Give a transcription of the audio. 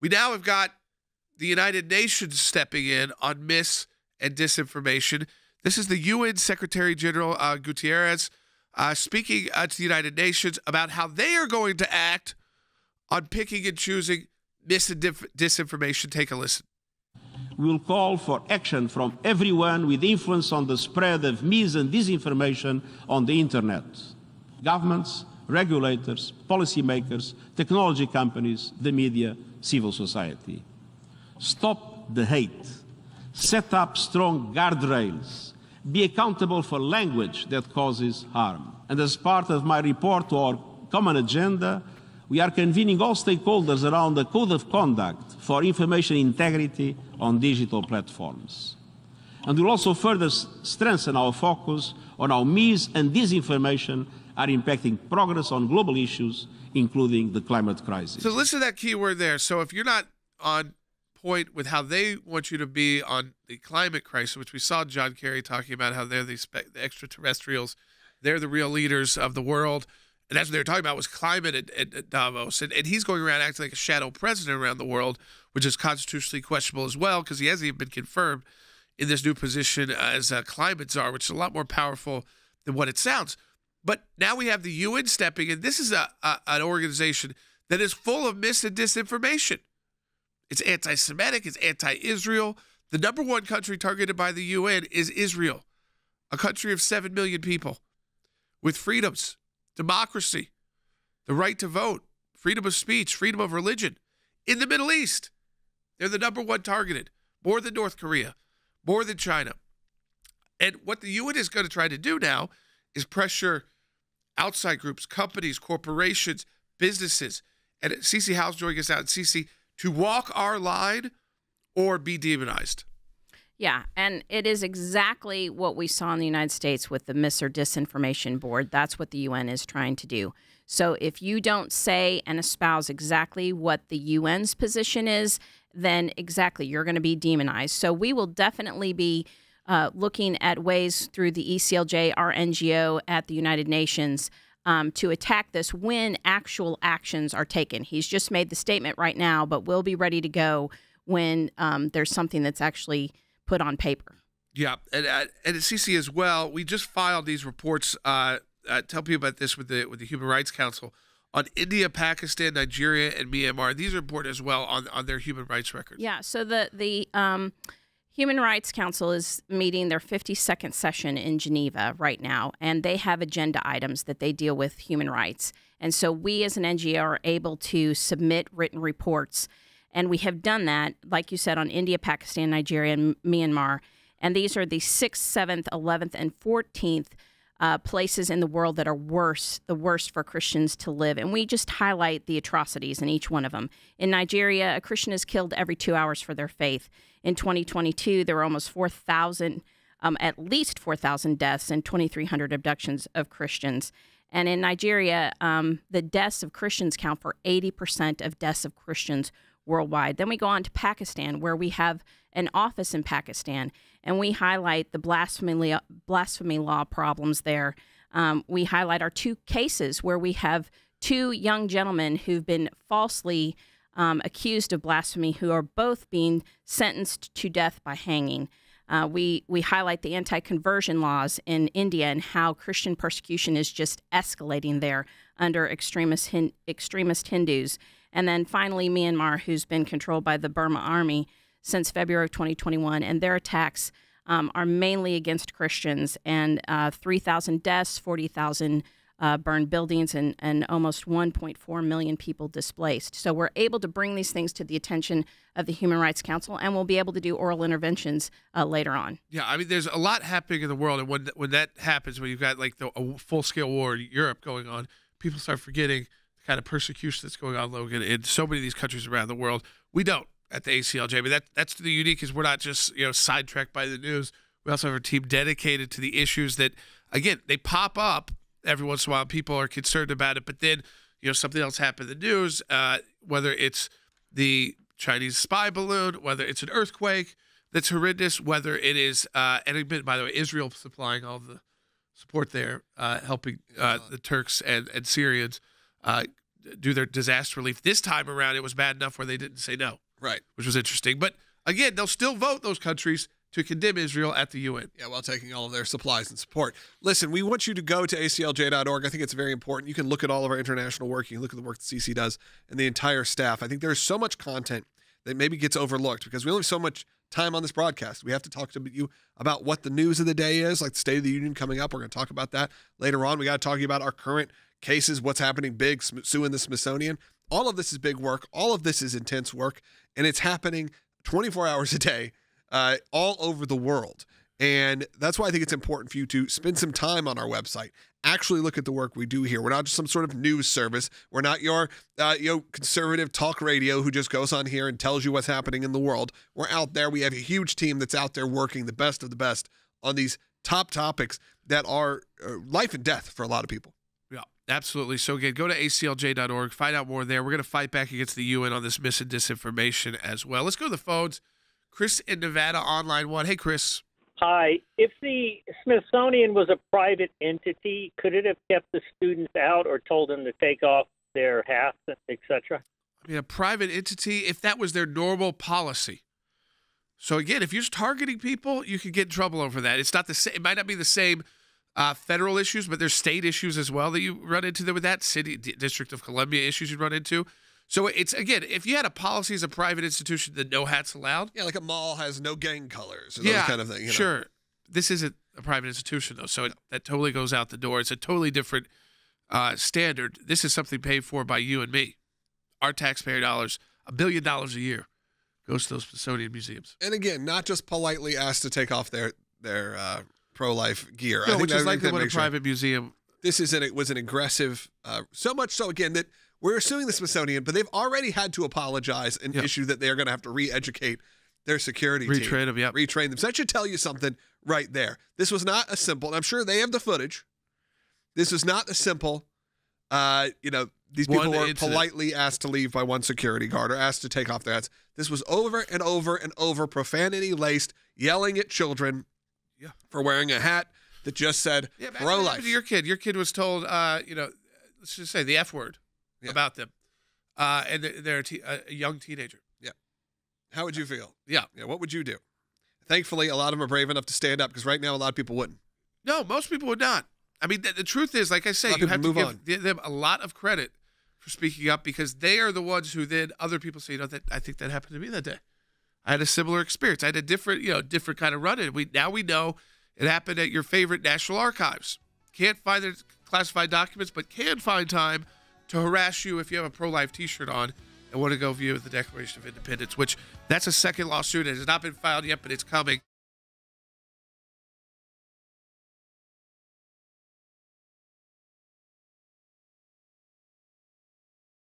We now have got the United Nations stepping in on mis and disinformation. This is the UN Secretary General Guterres speaking to the United Nations about how they are going to act on picking and choosing mis and disinformation. Take a listen. We will call for action from everyone with influence on the spread of mis and disinformation on the internet. Governments, regulators, policymakers, technology companies, the media, civil society. Stop the hate. Set up strong guardrails. Be accountable for language that causes harm. And as part of my report to our common agenda, we are convening all stakeholders around a code of conduct for information integrity on digital platforms. And we'll also further strengthen our focus on how mis and disinformation are impacting progress on global issues, including the climate crisis. So listen to that key word there. So if you're not on point with how they want you to be on the climate crisis, which we saw John Kerry talking about how they're the extraterrestrials, they're the real leaders of the world. And that's what they were talking about was climate at Davos. And he's going around acting like a shadow president around the world, which is constitutionally questionable as well because he hasn't even been confirmed in this new position as a climate czar, which is a lot more powerful than what it sounds. But now we have the UN stepping in. This is an organization that is full of mis and disinformation. It's anti-Semitic. It's anti-Israel. The number one country targeted by the UN is Israel, a country of 7 million people with freedoms, democracy, the right to vote, freedom of speech, freedom of religion. In the Middle East, they're the number one targeted, more than North Korea, more than China. And what the UN is going to try to do now is pressure outside groups, companies, corporations, businesses. And Cece Howe's joining us out. And Cece, to walk our line or be demonized. Yeah, and it is exactly what we saw in the United States with the Mis or Disinformation Board. That's what the UN is trying to do. So if you don't say and espouse exactly what the UN's position is, then exactly you're going to be demonized. So we will definitely be looking at ways through the ECLJ, our NGO at the United Nations, to attack this when actual actions are taken. He's just made the statement right now, but we'll be ready to go when there's something that's actually put on paper. Yeah, and at CC as well, we just filed these reports. Tell people about this with the Human Rights Council on India, Pakistan, Nigeria, and Myanmar. These are important as well on their human rights records. Yeah, so the Human Rights Council is meeting their 52nd session in Geneva right now, and they have agenda items that they deal with human rights. And so we as an NGO are able to submit written reports. And we have done that, like you said, on India, Pakistan, Nigeria, and Myanmar. And these are the 6th, 7th, 11th, and 14th places in the world that are the worst for Christians to live. And we just highlight the atrocities in each one of them. In Nigeria, a Christian is killed every 2 hours for their faith. In 2022, there were almost 4,000, at least 4,000 deaths and 2,300 abductions of Christians. And in Nigeria, the deaths of Christians count for 80% of deaths of Christians worldwide. Then we go on to Pakistan, where we have an office in Pakistan, and we highlight the blasphemy law problems there. We highlight our 2 cases where we have 2 young gentlemen who've been falsely accused of blasphemy, who are both being sentenced to death by hanging. We highlight the anti-conversion laws in India and how Christian persecution is just escalating there under extremist Hindus. And then finally, Myanmar, who's been controlled by the Burma Army since February of 2021, and their attacks are mainly against Christians, and 3,000 deaths, 40,000 burned buildings, and almost 1.4 million people displaced. So we're able to bring these things to the attention of the Human Rights Council, and we'll be able to do oral interventions later on. Yeah, I mean, there's a lot happening in the world, and when that happens, when you've got like a full-scale war in Europe going on, people start forgetting kind of persecution that's going on, Logan, in so many of these countries around the world. We don't at the ACLJ. I mean, that's the unique is we're not just sidetracked by the news. We also have a team dedicated to the issues that, again, they pop up every once in a while. People are concerned about it, but then something else happened in the news. Whether it's the Chinese spy balloon, whether it's an earthquake that's horrendous, whether it is, and by the way, Israel supplying all the support there, helping the Turks and Syrians. do their disaster relief. This time around, it was bad enough where they didn't say no. Right. Which was interesting. But again, they'll still vote, those countries, to condemn Israel at the UN. Yeah, while taking all of their supplies and support. Listen, we want you to go to aclj.org. I think it's very important. You can look at all of our international work. You can look at the work that CC does and the entire staff. I think there's so much content that maybe gets overlooked because we only have so much time on this broadcast. We have to talk to you about what the news of the day is, like the State of the Union coming up. We're going to talk about that later on. We got to talk to you about our current cases, what's happening big, suing the Smithsonian. All of this is big work. All of this is intense work, and it's happening 24 hours a day all over the world. And that's why I think it's important for you to spend some time on our website. Actually look at the work we do here. We're not just some sort of news service. We're not your conservative talk radio who just goes on here and tells you what's happening in the world. We're out there. We have a huge team that's out there working the best of the best on these top topics that are life and death for a lot of people. Yeah, absolutely. So again, go to aclj.org, find out more there. We're going to fight back against the UN on this mis and disinformation as well. Let's go to the phones. Chris in Nevada on line 1. Hey, Chris. Hi. If the Smithsonian was a private entity, could it have kept the students out or told them to take off their hats, etc.? I mean, a private entity, if that was their normal policy. So again, if you're just targeting people, you could get in trouble over that. It's not the same. It might not be the same federal issues, but there's state issues as well that you run into there with that. City, District of Columbia issues you run into. So it's, again, if you had a policy as a private institution that no hats allowed. Yeah, like a mall has no gang colors or those kind of thing. You know? Sure. This isn't a private institution, though, so that totally goes out the door. It's a totally different standard. This is something paid for by you and me. Our taxpayer dollars, $1 billion a year, goes to those Smithsonian museums. And again, not just politely asked to take off their pro-life gear. No, I think which is likely what a private museum. This was an aggressive, so much so, again, that we're suing the Smithsonian, but they've already had to apologize and issue that they're going to have to re-educate their security team. Retrain them, Retrain them. So that should tell you something right there. This was not a simple, and I'm sure they have the footage. This was not a simple, these people were politely asked to leave by one security guard or asked to take off their hats. This was over and over and over, profanity-laced, yelling at children for wearing a hat that just said pro-life. Your kid was told, let's just say the F word about them, and they're a young teenager. Yeah. How would you feel? Yeah. What would you do? Thankfully, a lot of them are brave enough to stand up because right now a lot of people wouldn't. No, most people would not. I mean, the truth is, like I say, you have to give them a lot of credit for speaking up because they are the ones who then other people say, I think that happened to me that day. I had a similar experience. I had a different kind of run-in. Now we know it happened at your favorite National Archives. Can't find the classified documents, but can find time to harass you if you have a pro-life T-shirt on and want to go view the Declaration of Independence, which that's a second lawsuit. It has not been filed yet, but it's coming.